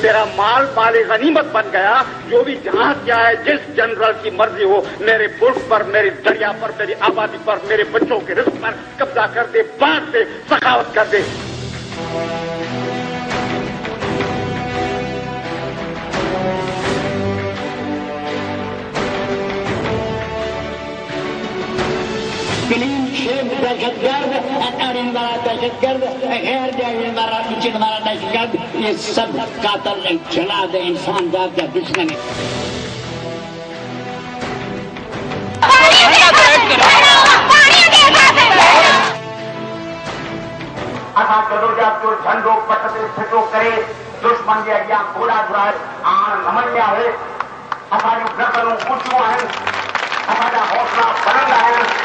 तेरा माल माल गनीमत बन गया। जो भी जहां क्या है, जिस जनरल की मर्जी हो, मेरे मुल्क पर, मेरी दरिया पर, मेरी आबादी पर, मेरे बच्चों के रिस्क पर कब्जा कर दे, बांट दे, सखावत कर दे। क्लीन शेव दहशतगर्द, अटारीन वाला दहशतगर्द, गैर जाइन वाला किचन वाला दहशतगर्द, ये सब कातल जला दे इंसान जात का दुश्मन है। असां जदोजहद जो झंडो पट ते फिटो करे दुश्मन जे अॻियां घोड़ा घुराए आण न मञिया आहे। असांजूं गर्दनूं ऊचियूं आहिनि, असांजा हौसला बुलंद आहिनि।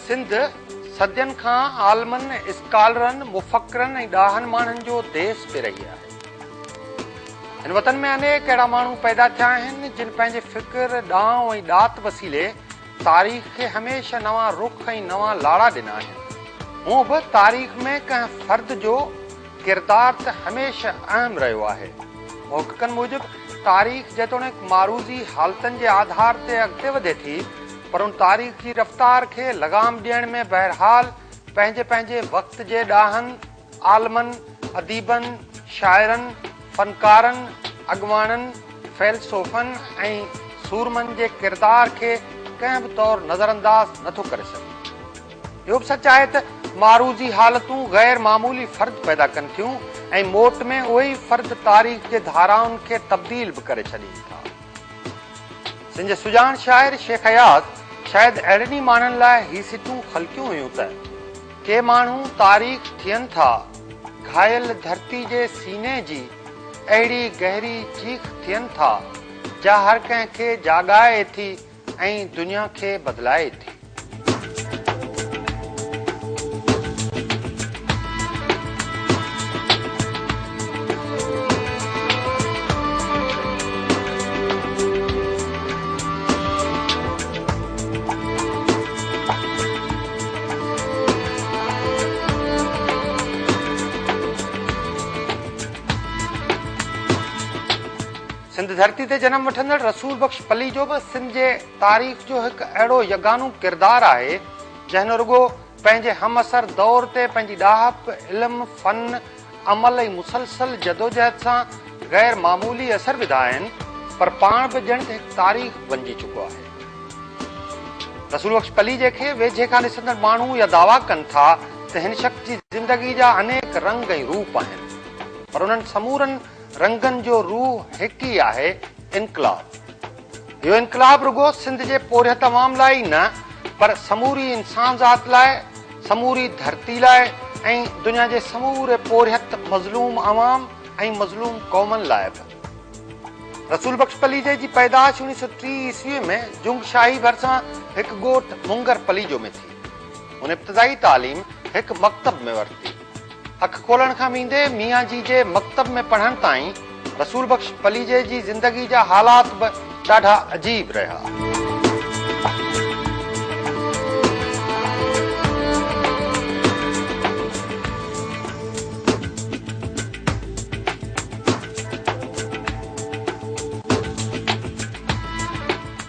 सिंध सदियनि खां आलमनि, स्कॉलरनि, मुफ़क्रनि ऐं ॾाहनि माण्हुनि जो देश पे रही आहे। हिन वतन में अनेक अहिड़ा माण्हू पैदा थिया आहिनि जिन पंहिंजे फ़िक्र, ॾांव ऐं ॾात वसीले तारीख़ खे हमेशह नवां रुख ऐं नवां लाड़ा ॾिना आहिनि। हूअं बि तारीख़ में कंहिं फ़र्द जो किरदारु त हमेशह अहम रहियो आहे। मुहक़क़नि मूजिबि तारीख़ जेतोणीकि मारूज़ी हालतनि जे आधार ते अॻिते वधे थी, पर उन तारीख़ जी रफ़्तार खे लगाम ॾियण में बहरहाल पंहिंजे पंहिंजे वक़्त जे ॾाहनि, आलमनि, अदीबनि, शाइरनि, फ़नकारनि, अॻवाननि, फ़ैलसोफ़नि ऐं सूरमनि जे किरदार खे कंहिं बि तौरु नज़रअंदाज़ नथो करे सघे। इहो बि सच आहे त मारूज़ी हालतूं गैर मामूली फ़र्द पैदा कनि थियूं ऐं मोट में उहे ई फ़र्द तारीख़ जे धाराउनि खे तब्दील बि करे छॾीनि था। सिंध जे सुजाण शाइर शेख हयात शायदि अहिड़नि माण्हुनि लाइ ही सिटूं ख़लकियूं हुयूं त के माण्हू तारीख़ थियनि था घायल धरती जे सीने जी अहिड़ी गहरी चीख थियनि था जा हर कंहिंखे जाॻाए थी ऐं दुनिया खे बदिलाए थी। सिंध धरती ते जन्म वठंदड़ रसूल बख्श पली जो बि सिंध जे तारीख़ जो हिकु अहिड़ो यगानू किरदारु आहे जंहिं रुगो पंहिंजे हमअसर दौर ते पंहिंजी ॾाहप, इल्म, फ़न, अमल ऐं मुसलसल जदोजहद सां गैर मामूली असर विधा आहिनि, पर पाण बि ॼण हिकु तारीख़ बणिजी चुको आहे। रसूल बख्श पली जेके वेझे खां ॾिसंदड़ माण्हू या दावा कनि था त हिन शख़्स जी ज़िंदगी जा अनेक रंग ऐं रूप आहिनि, पर उन्हनि समूरनि रंगनि जो रूह हिकु ई आहे, इनकलाब। इहो इनकलाब रुगो सिंध जे पोरियत अवाम लाइ ई न, पर समूरी इंसान ज़ात लाइ, समूरी धरती लाइ ऐं दुनिया जे समूरे पोरियत मज़लूम अवाम ऐं मज़लूम क़ौमनि लाइ बि। रसूल बख्श पलीजे जी पैदाश 1930 ईस्वी में जुंग शाही भरिसां हिकु ॻोठ मुंगर पलीजो में थी। हुन इब्तिदाई तालीम हिकु मकतब में वरिती। अख खोलण खां मींदे मियाँ जी जे मकतब में पढ़ण ताईं रसूल बख्श पलीजे जी ज़िंदगी जा हालात बि ॾाढा अजीब रहिया।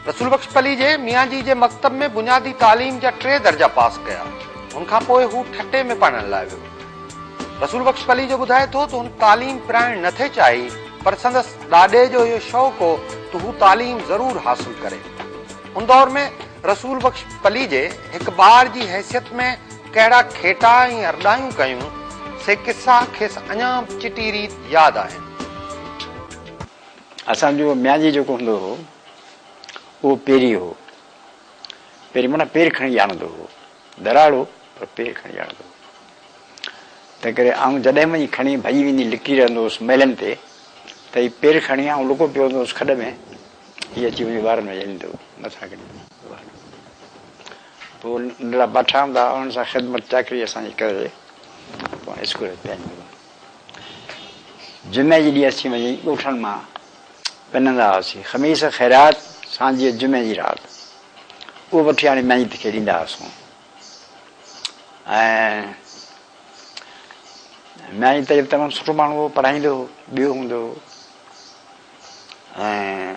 रसूल बख्श पलीजे मियाँ जी जे मकतब में बुनियादी तालीम जा 3 दर्जा पास कया। उनखां पोइ हू ठटे में पढ़ण लाइ वियो। रसूल बख्श पली जो ॿुधाए थो त हुन तालीम पिराइण नथे चाही, पर संदसि ॾाॾे जो इहो शौक़ु हो त हू तालीम ज़रूरु हासिल करे। उन दौर में रसूल बख्श पली जे हिकु ॿार जी हैसियत में कहिड़ा खेटा ऐं अरडायूं कयूं, से किस्सा खेसि अञा चिटी रीत यादि आहिनि। असांजो मियाँ जी जेको हूंदो हो उहो पेरी हो। पेरी माना पेर खणी ॼाणंदो हो, दराड़ो पर पेर खणी ॼाणंदो हो। तंहिं करे आउं जॾहिं वञी खणी भॼी वेंदी लिकी रहंदो हुउसि महलनि ते, त हीउ पेर खणी आउं लुको पियो हूंदो हुउसि खॾ में हीअ अची मुंहिंजे ॿारनि में ॼणींदो मथां खणी पोइ नंढड़ा पाठा हूंदा उन्हनि सां ख़िदमत चाकरी असांजी करे पोइ स्कूल में पढ़ाईंदो। जुमे जी ॾींहुं अची वञी ॻोठनि मां पिनंदा हुआसीं ख़मीस ख़ैरात सांझी जुमे जी राति उहो वठी हाणे मैजित खे ॾींदा हुआसीं ऐं मैजित जो तमामु सुठो माण्हू हो पढ़ाईंदो हो ॿियो हूंदो हो ऐं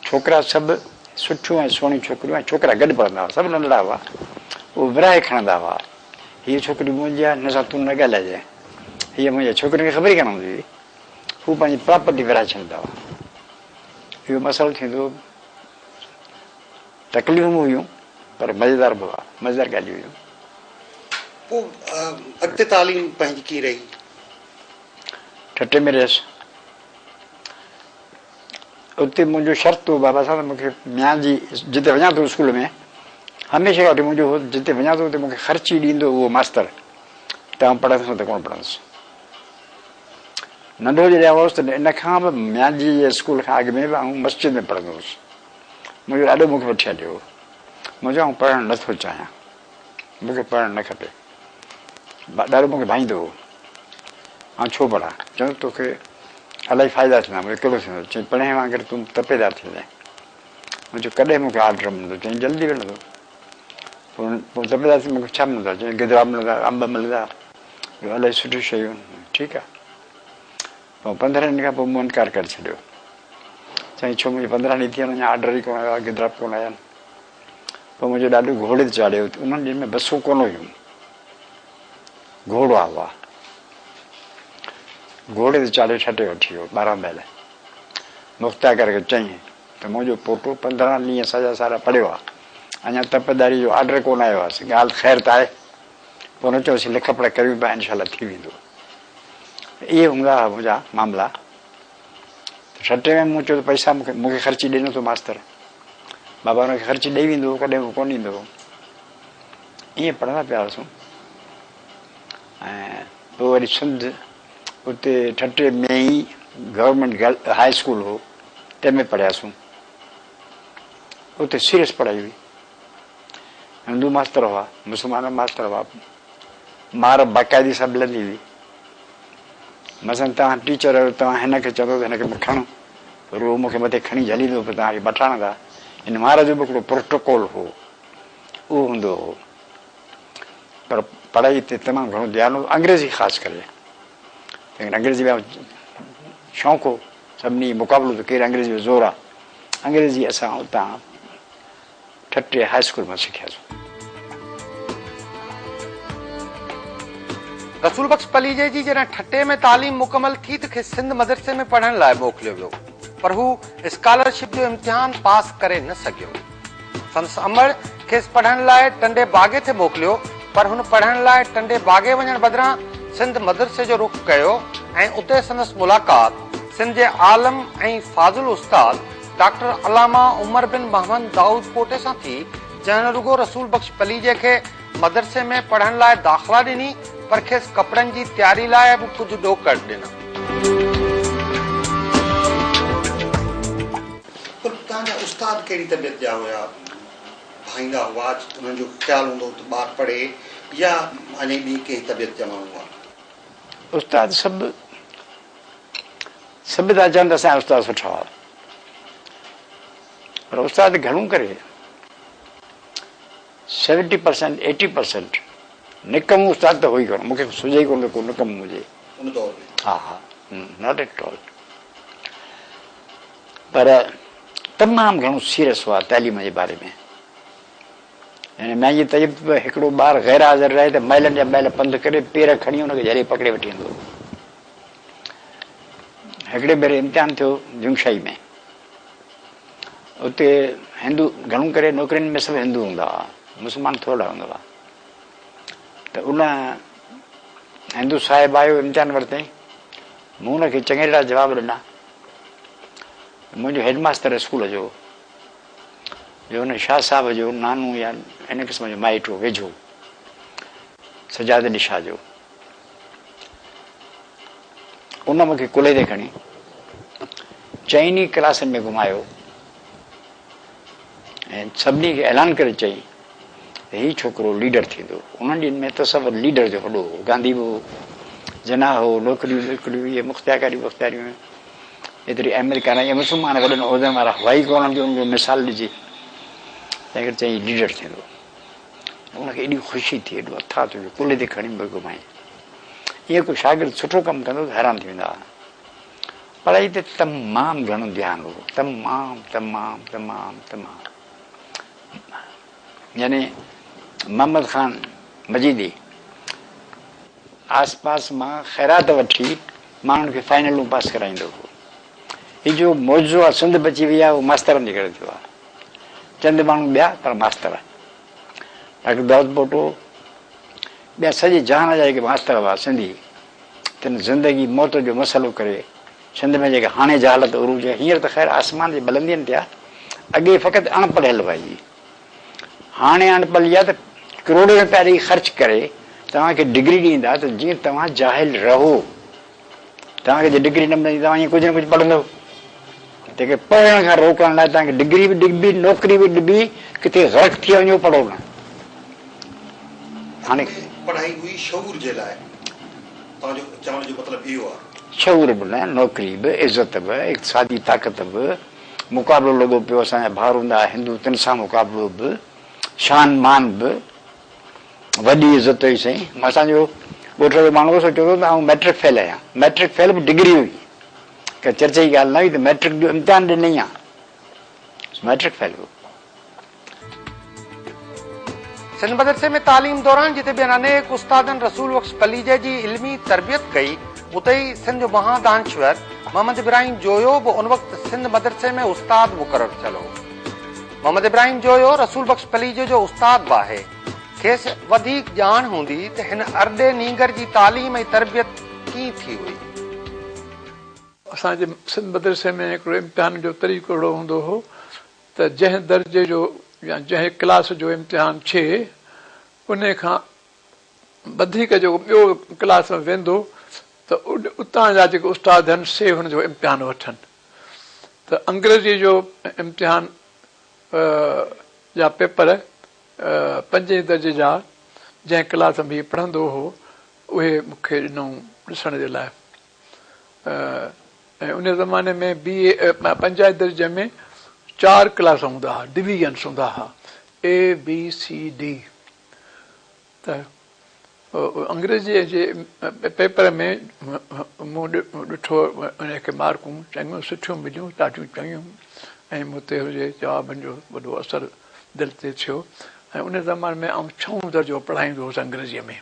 छोकिरा सभु सुठियूं ऐं सुहिणियूं छोकिरियूं ऐं छोकिरा गॾु पढ़ंदा हुआ सभु नंढड़ा हुआ उहे विराए खणंदा हुआ हीअ छोकिरी मुंहिंजी आहे हिन सां तूं न ॻाल्हाइजांइ हीअ मुंहिंजे छोकिरियुनि खे ख़बर ई कान हूंदी हुई हू पंहिंजी प्रॉपर्टी विराए छॾींदा हुआ इहो मसइलो थींदो तकलीफ़ूं हुयूं पर मज़ेदार बि हुआ मज़ेदार ॻाल्हियूं हुयूं। पोइ अॻिते तालीम पंहिंजी कीअं रही? ठटे में रहियसि उते मुंहिंजो शर्त हो बाबा साहिब मूंखे म्यान जी जिते वञा थो स्कूल में हमेशह खां वठी मुंहिंजो हो जिते वञा थो उते मूंखे ख़र्ची ॾींदो उहो मास्तर तव्हां पढ़ंदो त कोन पढ़ंदुसि नंढो जॾहिं हुउसि त इन खां बि म्यान जी स्कूल खां अॻु में बि आउं मस्जिद में पढ़ंदो हुउसि मुंहिंजो ॾाढो मूंखे वठी हलियो मुंहिंजो आउं पढ़णु नथो चाहियां मूंखे पढ़णु न खपे ॾाढो मूंखे भाईंदो हो ऐं छो पढ़ां चवंदो तोखे इलाही फ़ाइदा थींदा मूंखे कहिड़ो थींदो चई पढ़े वांगुरु तूं तपेदार थींदे मुंहिंजो कॾहिं मूंखे ऑर्डर मिलंदो चई जल्दी मिलंदो पोइ तपेदार थी मूंखे छा मिलंदो चई गिदरा मिलंदा अंब मिलंदा इलाही सुठियूं शयूं ठीकु आहे पोइ 15 ॾींहंनि खां पोइ मूं इनकार करे छॾियो चई छो मुंहिंजे 15 ॾींहं थी विया अञा ऑर्डर ई कोन आयो आहे गिदरा कोन आया आहिनि पोइ मुंहिंजो ॾाढो घोड़े ते चाढ़ियो उन्हनि ॾींहंनि में बसूं कोन हुयूं घोड़ा हुआ घोड़े ते चाढ़े ठटे वठी वियो 12 महिल मुख़्ता करे चई त मुंहिंजो पोटो 15 ॾींहं सॼा सारा पढ़ियो आहे अञा तपेदारी जो ऑर्डर कोन आयो आहे ॻाल्हि ख़ैर त आहे पोइ न चयोसीं लिख पढ़ करियूं पिया इनशा थी वेंदो इहे हूंदा हुआ मुंहिंजा मामला ठटे में मूं चयो त पैसा मूंखे ख़र्ची ॾिनो थो मास्तर बाबा हुनखे ख़र्ची ॾेई वेंदो हो कॾहिं कोन ॾींदो हो ईअं पढ़ंदा पिया हुआसीं ऐं पोइ वरी सिंध उते ठटे में ई गवर्नमेंट हाई स्कूल हो तंहिंमें पढ़ियासीं उते सीरियस पढ़ाई हुई हिंदू मास्तर हुआ मुस्लमान मास्तर हुआ मार बाक़ाइदी सां मिलंदी हुई मसलन तव्हां टीचर आहियो तव्हां हिनखे चवंदो त हिनखे खणो पर उहो मूंखे मथे खणी झलींदो पोइ तव्हांखे बठाणंदा इन मार जो बि हिकिड़ो प्रोटोकॉल हो उहो हूंदो हो पर पढ़ाई ते तमामु घणो ध्यानु हो अंग्रेज़ी ख़ासि करे लेकिन अंग्रेज़ी में शौक़ु हो सभिनी मुक़ाबिलो त केरु अंग्रेज़ी में ज़ोर आहे अंग्रेज़ी असां उतां ठटे हाई स्कूल में सिखियासीं। रसूल बख्श पलीजे जी जॾहिं ठटे में तालीम मुकमल थी त खेसि सिंध मदरसे में पढ़ण लाइ मोकिलियो वियो पर हू स्कॉलरशिप जो इम्तिहान पास करे न सघियो। संदसि अमड़ खेसि पढ़ण लाइ टंडे बागे ते मोकिलियो पर हुन पढ़ण लाइ टंडे बागे वञण बदिरां सिंध मदरसे जो रुख कयो ऐं उते संदसि मुलाक़ात सिंध जे आलम ऐं फाज़िल उस्ताद डॉक्टर अलामा उमर बिन मोहम्मद दाऊद पोटे सां थी जंहिं रुगो रसूल बख्श पलीजे खे मदरसे में पढ़ण लाइ दाख़िला ॾिनी पर खेसि कपड़नि जी तयारी लाइ बि कुझु ॾोकड़ ॾिना। तव्हांजा उस्ताद कहिड़ी तबियत जा हुया भाईंदा हुआ उन्हनि जो ख़्यालु हूंदो त ॿारु पढ़े या अञा ॿी कहिड़ी तबियत जा माण्हू हुआ? उस्ताद सभु था चवनि त असांजा उस्ताद सुठा हुआ पर उस्ताद घणो करे 70% 80% निकम उस्ताद त हुई कोन मूंखे सुझे ई कोन को निकम हुजे हा हा नॉट एट ऑल पर तमामु घणो सीरियस हुआ तालीम जे बारे में यानी मुंहिंजी तबियत में हिकिड़ो ॿारु गैर हाज़िर रहे त महिलनि जा महिल पंधु करे पेर खणी हुनखे जॾहिं पकिड़े वठी वेंदो। हिकिड़े भेरे इम्तिहान थियो जुंगशाई में उते हिंदू घणो करे नौकिरियुनि में सभु हिंदू हूंदा हुआ मुस्लमान थोरा हूंदा हुआ त उन हिंदू साहिब आयो इम्तिहान वरितईं मूं हुनखे चङे तरह जवाब ॾिना मुंहिंजो हेडमास्टर स्कूल जो हुन शाह साहिब जो नानू या इन क़िस्म जो माइट हो वेझो सजाद अली शाह जो उन मूंखे कुल्हे ते खणी चइनी क्लासनि में घुमायो ऐं सभिनी खे ऐलान करे चई त हीउ छोकिरो लीडर थींदो। उन्हनि ॾींहंनि में तसवर लीडर जो वॾो हो, गांधी बि हो, जना हो, नौकरियूं इहे मुख़्तियारियूं एतिरी अमेरिका न, इहे मुस्लमान वॾनि उहिदनि वारा हवाई कॉलोनी जो उनजो मिसाल ॾिजी, तंहिं करे चई लीडर थींदो। उनखे एॾी ख़ुशी थी, एॾो अथाह थियो, कुल्हे ते खणी बि घुमाई। ईअं को शागिर्द सुठो कमु कंदो त हैरान थी वेंदा हुआ। पढ़ाई ते तमामु घणो ध्यानु हो, तमामु यानी मोहम्मद ख़ान मजीदी आस पास मां ख़ैरात वठी माण्हुनि खे फाइनलूं पास कराईंदो हो। हीउ जो मौजो आहे सिंध बची वई आहे, उहो मास्तरनि जे करे थियो आहे। चंद माण्हू ॿिया पर मास्तर, डॉक्टर दाऊद पोटो, ॿिया सॼे जहान जा जेके मास्तर हुआ सिंधी, तिन ज़िंदगी मौत जो मसइलो करे सिंध में जेके हाणे जा हालत उरूज, हींअर त ख़ैर आसमान जे बुलंदियुनि ते आहे, अॻे फ़क़ति अणपढ़ियल हुई। हाणे अणपढ़ आहे त करोड़ रुपया ॾेई ख़र्च करे तव्हांखे डिग्री ॾींदा त जीअं तव्हां जाहिल रहो। तव्हांखे जे डिग्री न मिलंदी तव्हां ईअं कुझु न कुझु पढ़ंदव। जेके पढ़ण खां रोकण लाइ तव्हांखे डिग्री बि ॾिबी, नौकिरी बि ॾिबी, किथे ग़र्क़ थी वञो पढ़ो न। हाणे पढ़ाई हुई शऊर जे लाइ, तव्हांजो चवण जो मतिलबु इहो आहे। शऊर बि न, नौकिरी बि, इज़त बि, इक़्तिसादी ताक़त बि, मुक़ाबिलो लॻो पियो असांजा भाउर हूंदा हिंदू, तिन सां मुक़ाबिलो बि, शान मान बि, वॾी इज़त हुई साईं। असांजो ॻोठ जो माण्हू सोचियो त आउं मैट्रिक फेल आहियां। मैट्रिक फेल बि डिग्री हुई, का चर्चा जी ॻाल्हि न हुई त मैट्रिक जो इम्तिहान ॾिनई आहे, मैट्रिक फेल हो। सिंध मदरसे में तालीम दौरान जिते ॿियनि अनेक उस्तादनि रसूल बख्श पलीजे जी इल्मी तरबियत कई, उते ई सिंध जो महादानश्वर मोहम्मद इब्राहिम जोयो बि उन वक़्तु सिंध मदरसे में उस्ताद मुक़ररु थियलु हो। मोहम्मद इब्राहिम जोयो रसूल बख्श पलीजे जो उस्ताद बि आहे। खेसि वधीक ॼाण हूंदी त हिन अरडे नींगर जी तालीम ऐं तरबियत कीअं थी हुई। असांजे सिंध मदरसे में हिकिड़ो इम्तिहान जो तरीक़ो अहिड़ो हूंदो हो त जंहिं दर्जे जो या जंहिं क्लास जो इम्तिहान थिए उन खां वधीक जेको ॿियो क्लास में वेंदो त उतां जा जेके उस्ताद आहिनि से हुनजो इम्तिहान वठनि। त अंग्रेजी जो इम्तिहान जा पेपर 5 दर्जे जा जंहिं क्लास में हीउ पढ़ंदो हो उहे मूंखे ॾिनऊं ॾिसण जे लाइ। ऐं उन ज़माने में BA 5 दर्जे में 4 क्लास हूंदा हुआ, डिवीजन्स हूंदा हुआ, ABCD। त अंग्रेजीअ जे पेपर में मूं ॾिठो उनखे मार्कूं चङियूं सुठियूं मिलियूं, ॾाढियूं चङियूं, ऐं मूं ते हुनजे जवाबनि जो वॾो असरु दिलि ते थियो। ऐं उन ज़माने में आउं 6 दर्जो पढ़ाईंदो हुउसि अंग्रेजीअ में।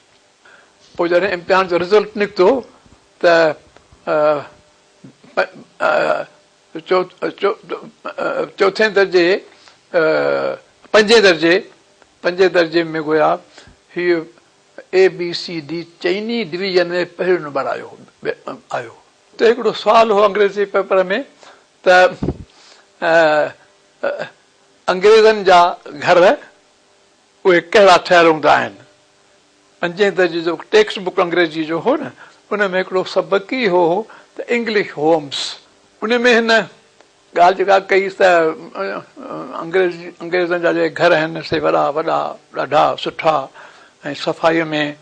पोइ जॾहिं इम्तिहान जो रिज़ल्ट निकितो त चौथे दर्जे 5 दर्जे में गोया हीउ ABCD चइनी डिवीजन में पहिरियों नंबर आयो। त हिकिड़ो सुवाल हो अंग्रेजी पेपर में त अंग्रेज़नि जा घर उहे कहिड़ा ठहियल हूंदा आहिनि। 5 दर्जे जो टेक्स्ट बुक अंग्रेजी जो हो न, उन में हिकिड़ो सबक़ ई हो त इंग्लिश होम्स। उन में हिन ॻाल्हि जेका कई त अंग्रेज़नि जा जेके घर आहिनि से वॾा ॾाढा सुठा ऐं सफ़ाईअ में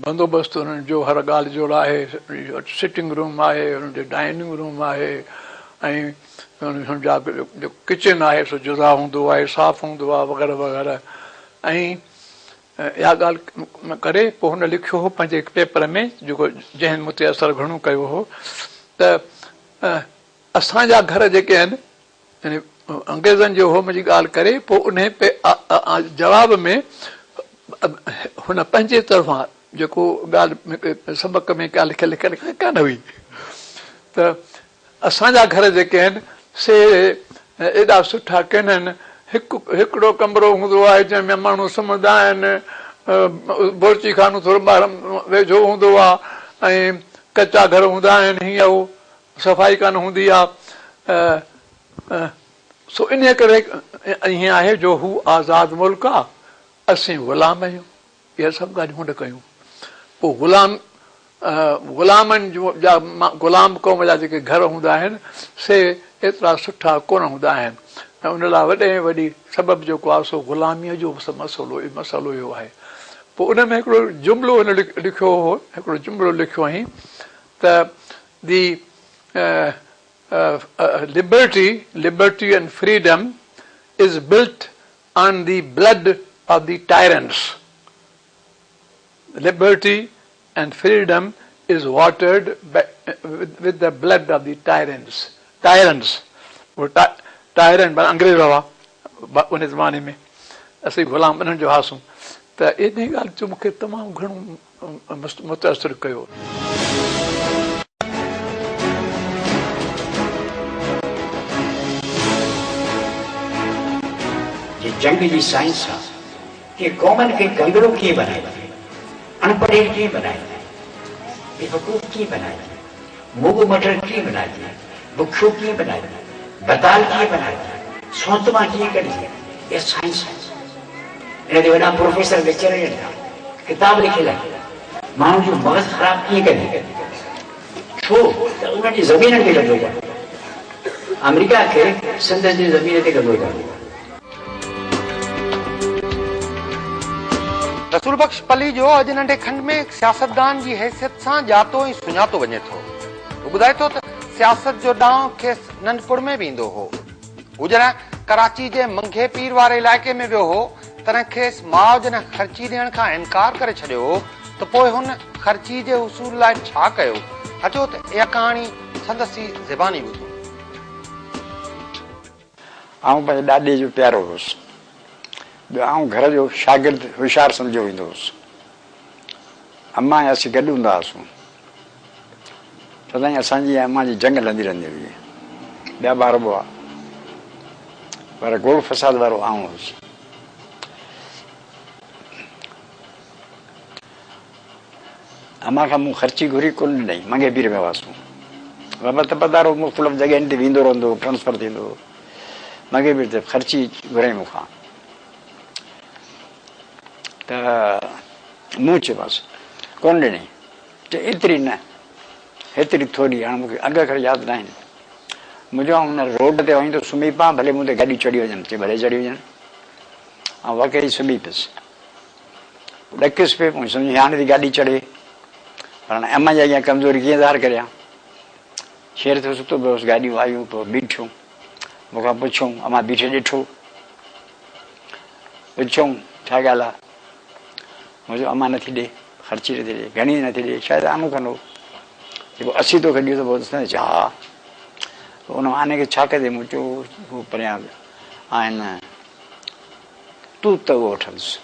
बंदोबस्तु हुननि जो हर ॻाल्हि जो आहे। सिटिंग रूम आहे, हुननि जो डाइनिंग रूम आहे, ऐं हुनजा जो किचन आहे सो जुदा हूंदो आहे, साफ़ु हूंदो आहे, वग़ैरह वग़ैरह। ऐं इहा ॻाल्हि करे पोइ हुन लिखियो हो पंहिंजे पेपर में, जेको जंहिं मूं ते असरु घणो कयो हो त असांजा घर जेके आहिनि यानी अंग्रेज़नि जो होम जी ॻाल्हि करे पोइ उन जवाब में हुन पंहिंजे तरफ़ां जेको ॻाल्हि सबक़ में का लिखियलु कान हुई त असांजा घर जेके आहिनि से एॾा सुठा किन आहिनि। हिकिड़ो कमरो हूंदो आहे जंहिंमें माण्हू सुम्हंदा आहिनि, बोरची खानो थोरो ॿाहिरि वेझो हूंदो आहे, ऐं कचा घर हूंदा आहिनि, हीअं उहो सफ़ाई कान हूंदी आहे। सो इन करे ईअं आहे जो हू आज़ादु मुल्क आहे, असीं ग़ुलाम आहियूं। इहे सभु ॻाल्हियूं हुन कयूं। पोइ ग़ुलाम गुलामनि जा गुलाम क़ौम जा जेके घर हूंदा आहिनि से एतिरा सुठा कोन हूंदा आहिनि ऐं उन लाइ वॾे में वॾी सबबु जेको आहे सो ग़ुलामीअ जो मसइलो इहो आहे। पोइ उन में हिकिड़ो जुमिलो हिन लिखियो हो, हिकिड़ो जुमिलो लिखियो हुअईं त दी liberty and freedom is built on the blood of the tyrants. Liberty and freedom is watered with the blood of the tyrants. Tyrants. Tyrant अंग्रेज हुआ उन ज़माने में, असीं ग़ुलाम उन्हनि जो हासूं। त इन ॻाल्हि जो मूंखे तमामु घणो मुतासिर कयो। जंग जी साइंस आहे कि क़ौमनि खे कंगड़ो कीअं बनाए, अनपढ़ कीअं बनाए, बेवकूफ़ कीअं बनाए, मुग मटर कीअं बनाए, बुखियो कीअं बनाए, बताल कीअं बनाए, सोतमा कीअं कढिजे, ये साइंस है। इन ते वॾा प्रोफेसर लेक्चर ॾियनि था, किताब लिखियल आहे, माण्हू जो मग़ज़ ख़राब कीअं कजे, छो त उन्हनि जी ज़मीन ते कब्ज़ो कयो, अमेरिका खे सिंध जी ज़मीन ते कब्ज़ो कयो। रसूल बख्श पली जो अॼु नंढे खंड में सियासतदान जी हैसियत सां ॼातो ऐं सुञातो वञे थो। हू ॿुधाए थो त सियासत जो ॾांहुं खेसि नंढपुर में बि ईंदो हो। हू जॾहिं कराची जे मंघे पीर वारे इलाइक़े में वियो हो तॾहिं खेसि माउ जॾहिं ख़र्ची ॾियण खां इनकार करे छॾियो हो त पोइ हुन ख़र्ची जे उसूल लाइ छा कयो? अचो त इहा कहाणी संदसि ज़बानी ॿुधो। आउं पंहिंजे ॾाॾे जो प्यारो हुउसि, आउं घर जो शागिर्द होशियारु सम्झो वेंदो हुउसि। अम्मा ऐं असीं गॾु हूंदा हुआसीं, सदाईं असांजी ऐं अम्मा जी जंग लंदी रहंदी हुई। ॿिया ॿार हुआ पर गोड़ फसाद वारो आउं हुउसि। अम्मा खां मूं ख़र्ची घुरी कोन ॾिनई, मंगे पीर में हुआसीं। बाबा त पधारो मुख़्तलिफ़ जॻहियुनि ते वेंदो रहंदो, ट्रांसफर थींदो, मंगे पीर ते ख़र्ची घुराई मूंखां। त मूं चयोमांसि कोन ॾिनई, चए एतिरी न, हेतिरी थोरी, हाणे मूंखे अघ खणी यादि न आहिनि। मुंहिंजो हुन रोड ते वञी त सुम्ही पवां, भले मूं ते गाॾी चढ़ी वञनि, चए भले चढ़ी वञनि। ऐं वाक़ई सुम्ही पियुसि, ॾकियुसि पियो, मूं सम्झी हाणे थी गाॾी चढ़े, पर हाणे अम्मा जी अॻियां कमज़ोरी कीअं ज़ाहिर करियां। शेर ते सुतो पियो हुउसि, गाॾियूं आयूं, पोइ बीठियूं, मूंखां पुछऊं, अम्मा बीठे ॾिठो, पुछऊं छा ॻाल्हि आहे? मुंहिंजो अम्मा नथी ॾे, ख़र्ची नथी ॾे, घणी नथी ॾे, शायदि आनो कंदो, जेको 80 तो ॾियो त पोइ चए हा। उन आने खे छा कजे? मूं चयो हू परियां आहिनि, तूं त उहो वठंदुसि।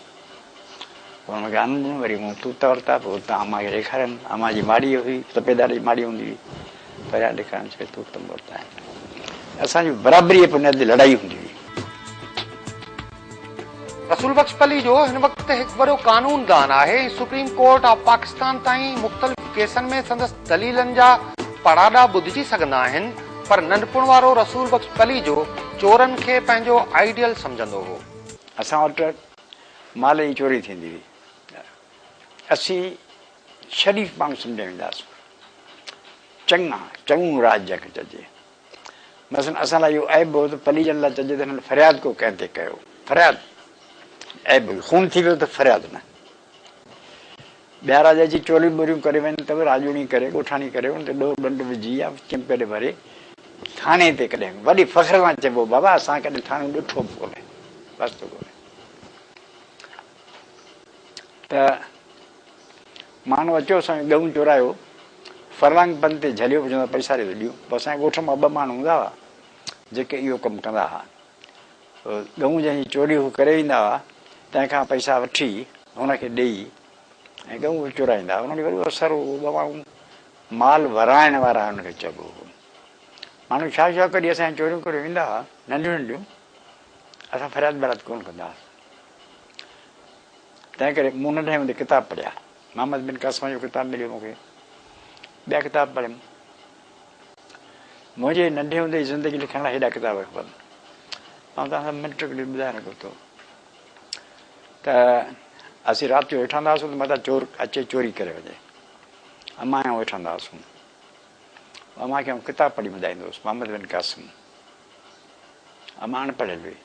पोइ मूंखे आनंद वरी मूं तूं त वरिता, पोइ हुतां अम्मा खे ॾेखारनि, अम्मा जी माड़ी हुई, सफ़ेदार जी माड़ी हूंदी हुई, परियां ॾेखारनि, चए तूं त वरिता आहिनि। असांजी बराबरीअ बुनियाद ते लड़ाई हूंदी हुई। रसूल बख्श पली जो हिन वक़्तु हिकु वॾो कानूनदान आहे। सुप्रीम कोर्ट ऑफ पाकिस्तान ताईं मुख़्तलिफ़ केसनि में संदसि दलीलनि जा पड़ाड़ा ॿुधिजी सघंदा आहिनि, पर नंढपुण वारो रसूल बख्श पली जो चोरनि खे पंहिंजो आइडियल सम्झंदो हो। असां वटि माल जी चोरी थींदी हुई, असीं शरीफ़ माण्हू सम्झी वेंदासीं, चङो राज जंहिंखे चइजे। मसलन असां लाइ इहो ऐब हो त पली जन लाइ चइजे त हिननि फ़रियाद को कंहिं ते कयो, फ़रियाद ऐब खून थी वियो त फ़रियाद न। ॿिया राजा जी चोरियूं ॿोरियूं करे वञनि त बि राजूणी करे, ॻोठाणी करे, उन ते ॾोह ॾंड विझी या चिमपे भरे थाणे ते कॾहिं वॾी फ़ख्र सां चइबो, बाबा असां कॾहिं थाणे ॾिठो बि कोन्हे, बसि कोन्हे। त माण्हू अचो असांजो ॻऊं चोरायो, फरलांग पंध ते झलियो, चवंदा पैसा ॾे ॾियूं। पोइ असांजे ॻोठ मां 2 माण्हू हूंदा हुआ जेके इहो कमु कंदा हुआ। ॻऊं जंहिंजी चोरी हू करे ईंदा हुआ, तंहिंखां पैसा वठी हुनखे ॾेई ऐं ॻऊं चोराईंदा हुआ। हुनखे वरी असरु हो, माण्हू माल वराइण वारा हुनखे चइबो हो। माण्हू छा छा कॾहिं असांजी चोरियूं करे वेंदा हुआ नंढियूं नंढियूं, असां फ़रियाद बराद कोन कंदा हुआसीं। तंहिं करे मूं नंढे हूंदे किताब पढ़िया, मोहम्मद बिन क़ासिम जो किताब मिलियो मूंखे, ॿिया किताब पढ़ियमि। मुंहिंजे नंढे हूंदे जी ज़िंदगी लिखण लाइ हेॾा किताब खपनि। ऐं तव्हां मिंट ॿुधाए रखो थो त असीं राति जो वेठा हूंदा हुआसीं त मथां चोर अचे चोरी करे वञे। अमां वठंदा हुआसीं। अमां खे किताब पढ़ी ॿुधाईंदो हुउसि, मोहम्मद बिन कासिम। अमां अनपढ़ियल हुई।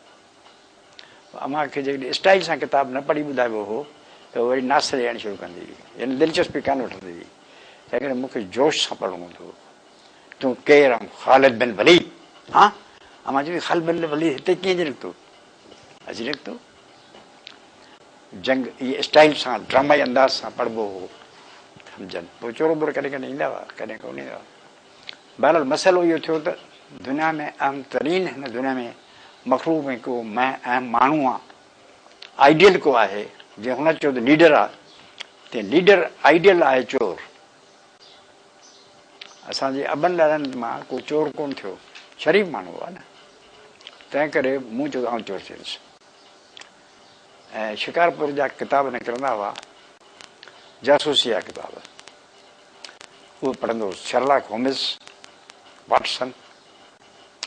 अमां खे जेकॾहिं स्टाइल सां किताब न पढ़ी ॿुधाइबो हो त वरी नास ॾियणु शुरू कंदी हुई, यानी दिलचस्पी कान वठंदी हुई। तंहिं करे मूंखे जोश सां पढ़णो हूंदो हो। तूं केरु आहीं? ख़ालिद बिन वलीद। हा, अमां चई ख़ालिद बिन वलीद हिते कीअं निकितो? अची निकितो। जंग इहे स्टाइल सां ड्रामाई अंदाज़ सां पढ़िबो हो, सम्झनि। पोइ चोर बोर कॾहिं कॾहिं ईंदा हुआ, कॾहिं कोन ईंदा हुआ। बहरहाल मसइलो इहो थियो त दुनिया में अहम तरीन हिन दुनिया में मखलूक में को अहम माण्हू आहे, आइडियल को आहे, जीअं हुन चयो त लीडर आहे, तीअं लीडर आइडियल आहे चोर। असांजे अबनि ॾाॾनि मां को चोर कोन थियो, शरीफ़ माण्हू आहे न। तंहिं करे मूं चयो आउं चोर थियुसि। ऐं शिकारपुर जा किताब निकिरंदा हुआ, जासूसी जा किताब, उहे पढ़ंदो हुउसि। शर्लॉक होम्स, वाटसन,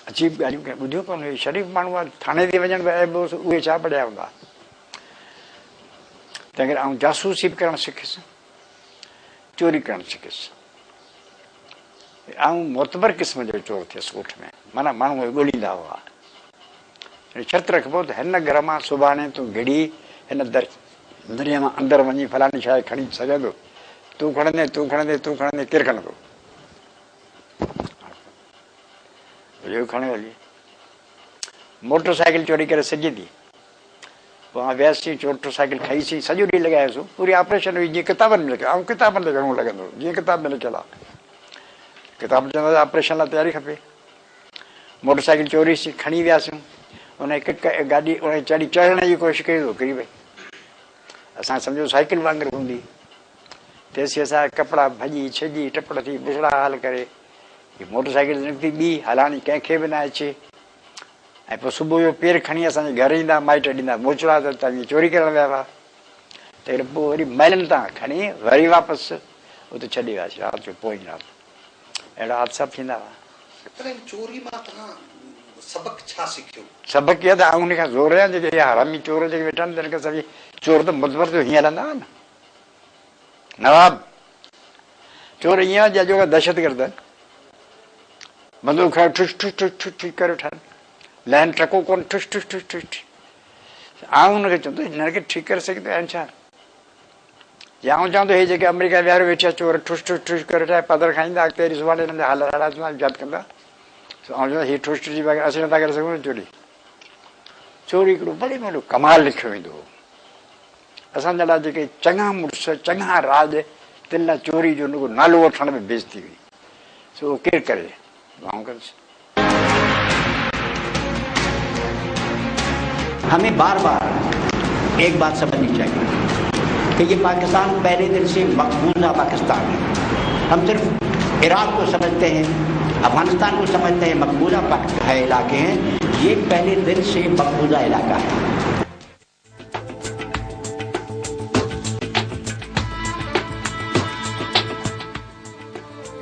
अजीब ॻाल्हियूं कंहिं ॿुधियूं कोन हुई। शरीफ़ माण्हू आहे, थाणे ते वञण त उहे छा पढ़िया हूंदा। तंहिं करे आउं जासूसी बि करणु सिखियुसि, चोरी करणु सिखियुसि। आउं मोतबर क़िस्म जो चोर थियुसि ॻोठ में, माना माण्हू ॻोल्हींदा हुआ। शर्त रखिबो त हिन घर मां सुभाणे तूं घिड़ी हिन दरिया मां अंदरि वञी फलाणी शइ खणी सघंदो, तूं खणंदे केरु खणंदो? इहो खणे हली। मोटर साइकिल चोरी करे सघे थी। पोइ वियासीं, मोटर साइकिल खाईसीं, सॼो ॾींहुं लॻायोसीं, पूरी ऑपरेशन हुई जीअं किताबनि में लिखियो। ऐं किताबनि ते घणो लॻंदो, जीअं किताब में लिखियलु आहे। किताब चवंदा ऑपरेशन लाइ तयारी खपे। मोटर साइकिल चोरीसीं, खणी वियासीं, उन गाॾी उन चढ़ण जी कोशिशि कई तो किरी पई। असां सम्झो साइकिल वांगुरु हूंदी। तेसीं असां कपिड़ा भॼी छॼी टपड़ थी बुछड़ा हाल करे मोटर साइकिल निकिती ॿी हलानी, कंहिंखे बि न अचे। ऐं पोइ सुबुह जो पेर खणी असांजे घर ईंदा, माइट ॾींदा मोचड़ा, त तव्हां चोरी करणु विया हुआ। त पोइ वरी महिलनि तां खणी वरी वापसि उते छॾे वियासीं राति जो, पोइ राति। अहिड़ा हादसा थींदा हुआ। चोरी मां तव्हां सबक छा सिखियो? सबक इहा त आउं हुन खां ज़ोर आहियां, जेके हरामी चोर जेके वेठा आहिनि तिन खे सभई चोर त मुतबर जो हीअं हलंदा हुआ न। नवाब चोर ईअं आहे जो दहशत गर्द आहिनि, बंदूक खयो ठुस ठुस ठुस ठुस ठुस करे वठनि, लहन टको कोन, ठुस ठुस ठुस ठुस। आउं हुनखे चवंदो हिनखे ठीकु करे सघंदा आहिनि छा? या आउं चवंदो हे जेके अमेरिका विहारे वेठा चोर ठुस ठुस ठुस करे ठाहे पधर खाईंदा, अॻिते वरी सुभाणे हिननि जा हाल यादि कंदा। ऐं चवंदा हीअ ठुस ठुस जी बग़ैर असीं नथा करे सघूं चोरी। चोरी हिकिड़ो बड़े वॾो कमाल लिखियो वेंदो हो। असांजा लाइ जेके चङा मुड़ुस चङा राज, तिन लाइ चोरी जो हुनजो नालो वठण में बेइज़ती हुई। सो केरु करे? हमें बार बार एक बात समझनी चाहिए कि ये पाकिस्तान पहले दिन से मकबूजा पाकिस्तान है। हम सिर्फ इराक को समझते हैं, अफगानिस्तान को समझते हैं मकबूजा है इलाके हैं, ये पहले दिन से मकबूजा इलाका है।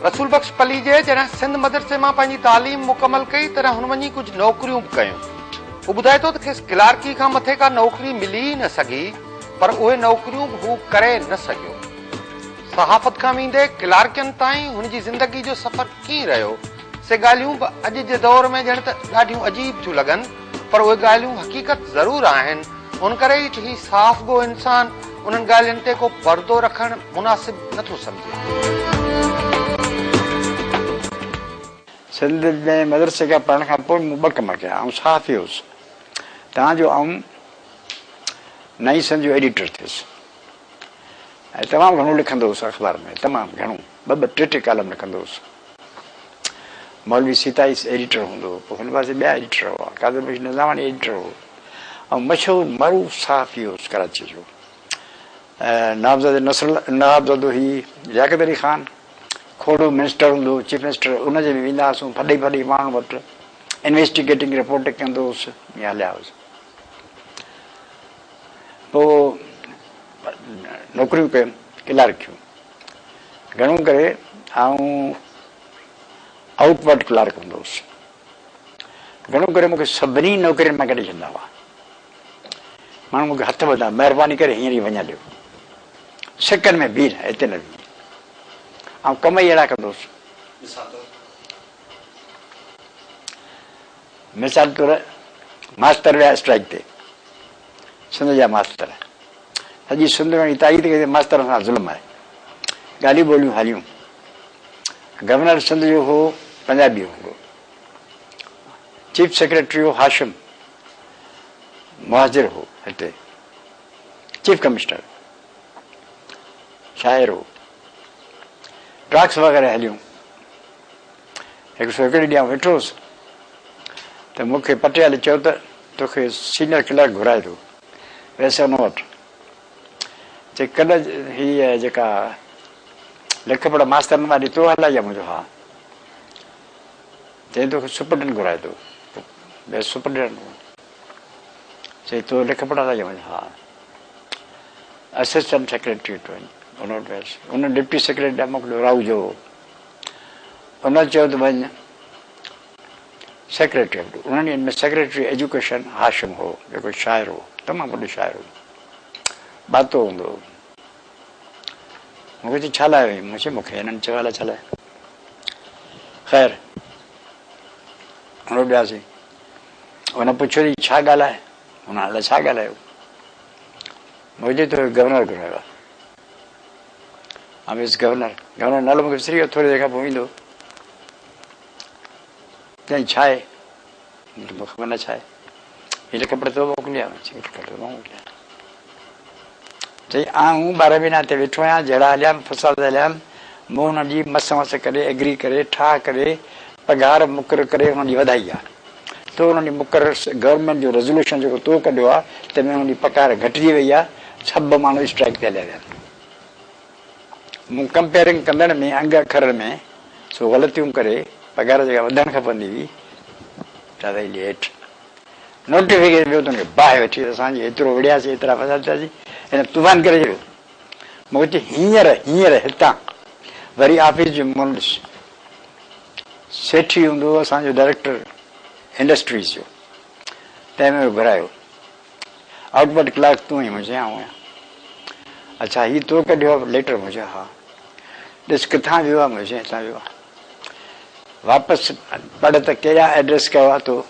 रसूल बख्श पली जे जॾहिं सिंध मदरसे मां पंहिंजी तालीम मुकमल कई तॾहिं हुन वञी कुझु नौकरियूं बि कयूं। हू ॿुधाए थो त खेसि क्लार्की खां मथे का नौकरी मिली ई न सघी, पर उहे नौकरियूं बि हू करे न सघियो। सहाफ़त खां वेंदे क्लार्कियनि ताईं हुनजी ज़िंदगी जो सफ़र कीअं रहियो, से ॻाल्हियूं बि अॼु जे दौर में ॼण त ॾाढियूं अजीब थियूं लॻनि, पर उहे ॻाल्हियूं हक़ीक़त ज़रूरु आहिनि। उन करे ई ही साफ़ गो इंसान उन्हनि ॻाल्हियुनि ते को पर्दो रखणु मुनासिब नथो सम्झे। सिंध में मदरसे खां पढ़ण खां पोइ मूं ॿ कम कया। ऐं साफ़ हुयुसि तव्हांजो, ऐं नई सिंध जो एडिटर थियुसि ऐं तमामु घणो लिखंदो हुउसि अख़बार में, तमामु घणो, ॿ टे कालम लिखंदो हुउसि। मौलवी सीताई एडिटर हूंदो हो, पोइ हिन पासे ॿिया एडिटर हुआ, कादर बशीर निज़ामानी एडिटर हो, ऐं मशहूरु मरूफ़ सहाफ़ी हुउसि कराची जो। नवाबज़ादो ही लियाकत अली ख़ान, खोड़ो मिनिस्टर हूंदो, चीफ मिनिस्टर, उनजे बि वेंदा हुआसीं फॾे फॾे माण्हू वटि, इन्वेस्टिगेटिंग रिपोर्ट कंदो हुउसि, ईअं हलिया हुउसि। पोइ नौकरियूं कयूं, क्लार्कियूं घणो करे ऐं आउटवर्ड क्लार्क हूंदो हुउसि। घणो करे मूंखे सभिनी नौकरियुनि मां कढी छॾींदा हुआ। माण्हू मूंखे हथ वधा, महिरबानी करे हींअर ई वञा ॾियो, सेकंड में बीह, हिते न बीह। ऐं कम ई अहिड़ा कंदुसि। मिसाल तौर मास्तर विया स्ट्राइक ते, सिंध जा मास्तर, सॼी सिंध में तारीख़ कई मास्तर सां ज़ुल्म आहे, ॻाल्हियूं ॿोलियूं हलियूं। गवर्नर सिंध जो हो पंजाबी हो, चीफ सेक्रेटरी हो हाशिम मुहाजिर हो, हिते चीफ कमिश्नर शाइर हो, ट्रक्स वग़ैरह हलियूं। हिकु हिकिड़े ॾींहुं वेठो हुउसि त मूंखे पटियाले चयो त तोखे सीनियर क्लर्क घुराए थो, वैसे हुन वटि चई कल्ह हीअ जेका लिख पढ़ मास्तर वारी तो हलाई आहे मुंहिंजो, हा। चई तोखे सुपरटेंडेंट घुराए थो, ॿियो सुपरटेंडेंट चई तो लिख पढ़ हलाई आहे मुंहिंजो, हा। असिस्टेंट सेक्रेटरी वटि वञ, हुन वटि वियसि, हुन डिप्टी सेक्रेटरी मोकिलियो राहू जो, हुन चयो त वञ सेक्रेटरी वटि। उन्हनि ॾींहंनि में सेक्रेटरी एजुकेशन हाशिम हो, जेको शाइर हो, तमामु वॾो शाइर हो, बातो हूंदो हो। मूंखे चई छा लाइ वई, मूंखे हिननि चयो अलाए छा लाइ। ख़ैर हुन वियासीं, हुन पुछियो छा ॻाल्हाए, हुन अलाए छा ॻाल्हायो, मुंहिंजे तो गवर्नर घुरायो आहे। गवर्नर नालो मूंखे विसरी वियो, थोरी देरि खां पोइ ईंदो। चई छा आहे, मूंखे ख़बर न छा आहे, हीअ कपिड़े तो मोकिलिया, चई आऊं 12 महीना ते वेठो आहियां, जहिड़ा हलिया आहिनि फसाद हलिया आहिनि, मूं हुन जी मस मस करे एग्री करे ठाह करे पघार मुक़ररु करे हुन जी वधाई आहे। तो हुन जी मुक़ररु गवर्नमेंट जो रेज़ोल्यूशन जेको तो कढियो आहे तंहिंमें हुन जी पघार घटिजी वई आहे, सभु माण्हू स्ट्राइक ते हलिया विया आहिनि। मूं कंपेयरिंग कंदड़ में अंग अखर में सो ग़लतियूं करे पघार जेका वधणु खपंदी हुई ॾाढी लेट नोटिफिकेशन वियो त बाहि वठी असांजी एतिरो विड़ियासीं, एतिरा फसाद थियासीं, हिन तूफ़ान करे छॾियो। मूंखे चई हींअर हितां वरी ऑफिस जो मुंडस सेठी हूंदो असांजो डायरेक्टर इंडस्ट्रीज़ जो, तंहिंमें घुरायो, आउटवर्ड क्लार्क तूं ई, मुंहिंजे आऊं आहियां। अच्छा हीउ तो कढियो लेटर, मुंहिंजो, हा। ॾिस किथां वियो आहे, मुंहिंजे हितां वियो आहे, वापसि पढ़ त कहिड़ा एड्रेस कयो आहे तो,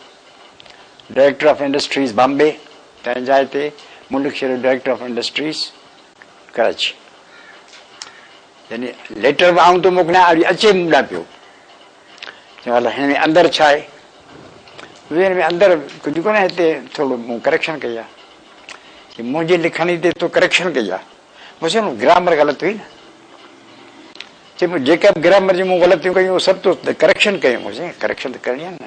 डायरेक्टर ऑफ इंडस्ट्रीज़ बॉम्बे, तंहिं जाइ ते मुल्क शेर डायरेक्टर ऑफ इंडस्ट्रीज़ कराची। यानी लेटर बि आऊं तो मोकिलियां, अॼु अचे मूं ॾांहुं पियो, चयो हिन में अंदरि छा आहे, हिन में अंदरि कुझु कोन्हे, हिते थोरो मूं करेक्शन कई आहे, मुंहिंजे लिखणी ते तो करेक्शन कई आहे, मुंहिंजो ग्रामर ग़लति हुई न, चई जेका बि ग्रामर जी मूं ग़लतियूं कयूं सभु तो करेक्शन कयूं, मुंहिंजे करेक्शन त करणी आहे न।